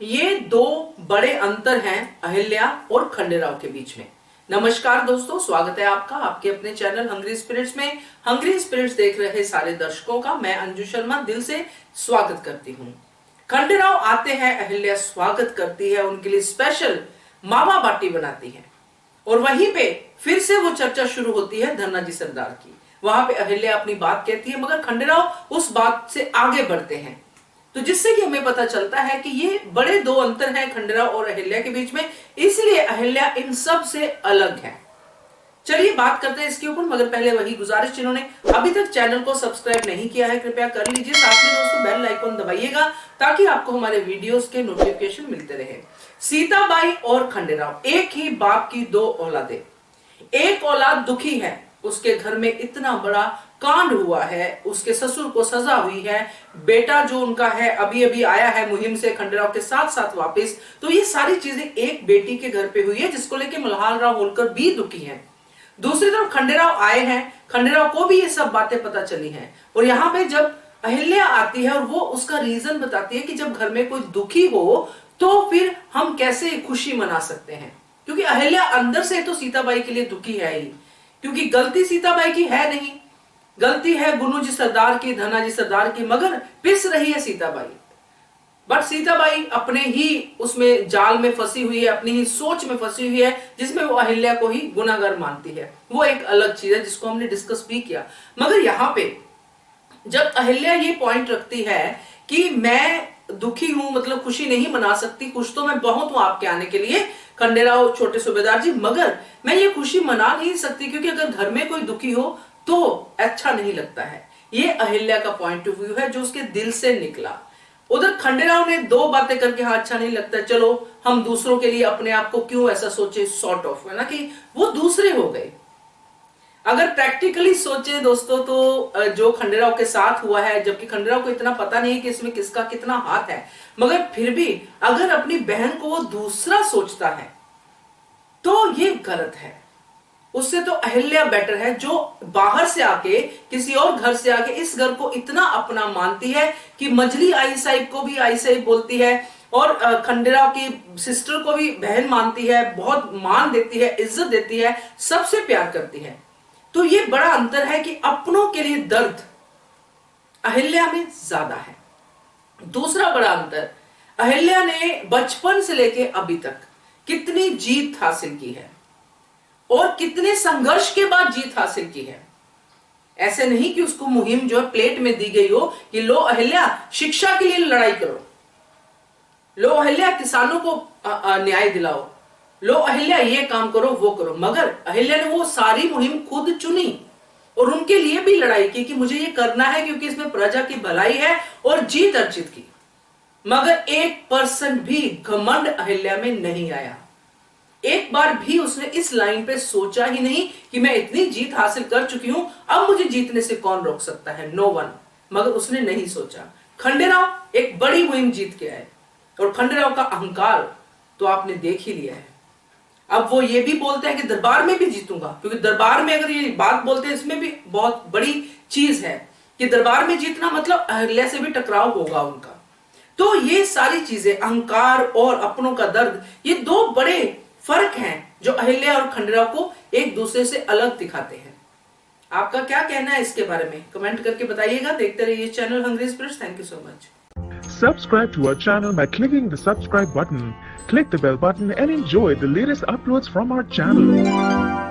ये दो बड़े अंतर हैं अहिल्या और खंडेराव के बीच में। नमस्कार दोस्तों, स्वागत है आपका आपके अपने चैनल हंग्री स्पिरिट्स में। हंग्री स्पिरिट्स देख रहे सारे दर्शकों का मैं अंजू शर्मा दिल से स्वागत करती हूँ। खंडेराव आते हैं, अहिल्या स्वागत करती है, उनके लिए स्पेशल मावा बाटी बनाती है और वहीं पे फिर से वो चर्चा शुरू होती है धन्नाजी सरदार की। वहां पे अहिल्या अपनी बात कहती है मगर खंडेराव उस बात से आगे बढ़ते हैं, तो जिससे कि हमें पता चलता है कि ये बड़े दो अंतर हैं खंडेराव और अहिल्या के बीच में, इसलिए अहिल्या इन सब से अलग है। चलिए बात करते हैं इसके ऊपर, मगर पहले वही गुजारिश, जिन्होंने अभी तक चैनल को सब्सक्राइब नहीं किया है कृपया कर लीजिए। साथ में दोस्तों बेल आइकॉन दबाइएगा ताकि आपको हमारे वीडियोस के नोटिफिकेशन मिलते रहे। सीताबाई और खंडेराव एक ही बाप की दो औलादें। एक औलाद दुखी है, उसके घर में इतना बड़ा कांड हुआ है, उसके ससुर को सजा हुई है, बेटा जो उनका है अभी अभी आया है मुहिम से खंडेराव के साथ साथ वापस, तो ये सारी चीजें एक बेटी के घर पे हुई है जिसको लेके मल्हार राव होलकर भी दुखी हैं। दूसरी तरफ खंडेराव आए हैं, खंडेराव को भी ये सब बातें पता चली हैं और यहाँ पे जब अहिल्या आती है और वो उसका रीजन बताती है कि जब घर में कोई दुखी हो तो फिर हम कैसे खुशी मना सकते हैं, क्योंकि अहिल्या अंदर से तो सीताबाई के लिए दुखी है ही, क्योंकि गलती सीताबाई की है नहीं, गलती है गुनुजी सरदार की, धनाजी सरदार की, मगर पिस रही है सीताबाई। बट सीताबाई अपने ही उसमें जाल में फंसी हुई है, अपनी ही सोच में फंसी हुई है जिसमें वो अहिल्या को ही गुनाहगार मानती है। वो एक अलग चीज है जिसको हमने डिस्कस भी किया। मगर यहाँ पे जब अहिल्या ये पॉइंट रखती है कि मैं दुखी हूं, मतलब खुशी नहीं मना सकती, खुश तो मैं बहुत हूं आपके आने के लिए खंडेराव छोटे सूबेदार जी, मगर मैं ये खुशी मना नहीं सकती क्योंकि अगर घर में कोई दुखी हो तो अच्छा नहीं लगता है। ये अहिल्या का पॉइंट ऑफ व्यू है जो उसके दिल से निकला। उधर खंडेराव ने दो बातें करके हाँ अच्छा नहीं लगता, चलो हम दूसरों के लिए अपने आप को क्यों ऐसा सोचे, सॉर्ट ऑफ, है ना, कि वो दूसरे हो गए। अगर प्रैक्टिकली सोचे दोस्तों तो जो खंडेराव के साथ हुआ है, जबकि खंडेराव को इतना पता नहीं कि इसमें किसका कितना हाथ है, मगर फिर भी अगर अपनी बहन को वो दूसरा सोचता है तो ये गलत है। उससे तो अहिल्या बेटर है जो बाहर से आके, किसी और घर से आके इस घर को इतना अपना मानती है कि मजली आई साहिब को भी आई साहिब बोलती है और खंडेराव की सिस्टर को भी बहन मानती है, बहुत मान देती है, इज्जत देती है, सबसे प्यार करती है। तो ये बड़ा अंतर है कि अपनों के लिए दर्द अहिल्या में ज्यादा है। दूसरा बड़ा अंतर, अहिल्या ने बचपन से लेके अभी तक कितनी जीत हासिल की है और कितने संघर्ष के बाद जीत हासिल की है। ऐसे नहीं कि उसको मुहिम जो है प्लेट में दी गई हो कि लो अहिल्या शिक्षा के लिए लड़ाई करो, लो अहिल्या किसानों को न्याय दिलाओ, लो अहिल्या ये काम करो वो करो, मगर अहिल्या ने वो सारी मुहिम खुद चुनी और उनके लिए भी लड़ाई की कि मुझे ये करना है क्योंकि इसमें प्रजा की भलाई है और जीत अर्जित की। मगर 1% भी घमंड अहिल्या में नहीं आया। एक बार भी उसने इस लाइन पे सोचा ही नहीं कि मैं इतनी जीत हासिल कर चुकी हूं, अब मुझे जीतने से कौन रोक सकता है, नो वन। मगर उसने नहीं सोचा। खंडेराव एक बड़ी मुहिम जीत के आए और खंडेराव का अहंकार तो आपने देख ही लिया है। अब वो ये भी बोलते हैं कि दरबार में भी जीतूंगा, क्योंकि दरबार में अगर ये बात बोलते हैं इसमें भी बहुत बड़ी चीज है कि दरबार में जीतना मतलब अहिल्या से भी टकराव होगा उनका। तो ये सारी चीजें, अहंकार और अपनों का दर्द, ये दो बड़े फर्क हैं जो अहिल्या और खंडेराव को एक दूसरे से अलग दिखाते हैं। आपका क्या कहना है इसके बारे में कमेंट करके बताइएगा। देखते रहिए channel hungry spirits. Thank you so much. Subscribe to our channel by clicking the subscribe button. Click the bell button and enjoy the latest uploads from our channel.